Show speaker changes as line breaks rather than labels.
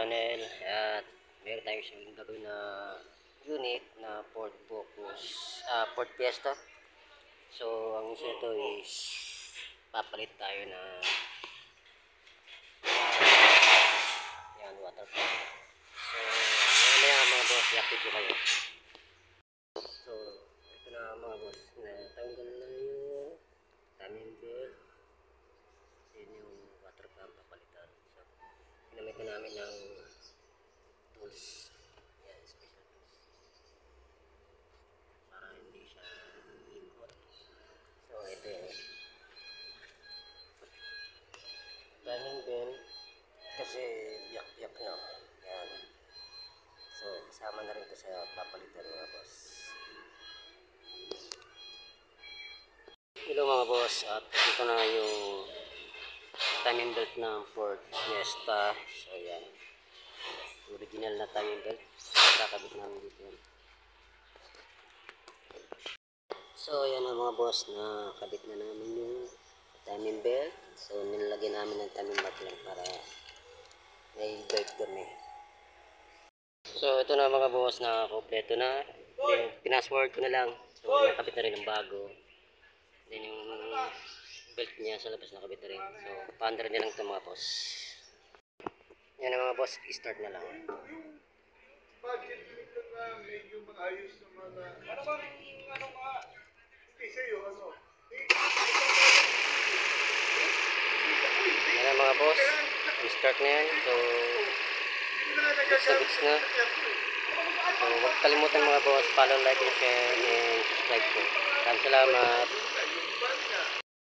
channel at meron tayo siyang gagawin na unit na Ford Focus, Ford Fiesta. So ang isa ito is papalit tayo na yan, water pump. So mamaya mga boss, i-update ko kayo. So ito na mga boss, na tanggal na yung timing belt. Yun yung water pump papalitan. So ginamit na namin ng tools. Yan, special tools. Para hindi siya ikot. So ito yung timing belt kasi yak-yak na. Yan. So kasama na rin ito sa papalitan mga boss. Hello mga boss, at ito na yung timing belt ng Ford Fiesta. So yan, original na timing belt, kakabit namin dito yan. So yan ang mga boss, na kabit na namin yung timing belt. So nilalagyan namin ng timing belt lang para may belt kami. So ito na mga boss, na kompleto na. Pinasword ko na lang, so nakabit na rin yung bago. Then yung belt niya sa labas nakabit na rin. So paandar na lang ito mga boss. Yan na mga boss, start na lang.
Budget limit na medyo maayos na mga ano nga hindi sa'yo
Yan na mga boss, start na yan. So bits na bits na. So huwag kalimutan mga boss, follow, like, and share, and subscribe ko. Maraming salamat.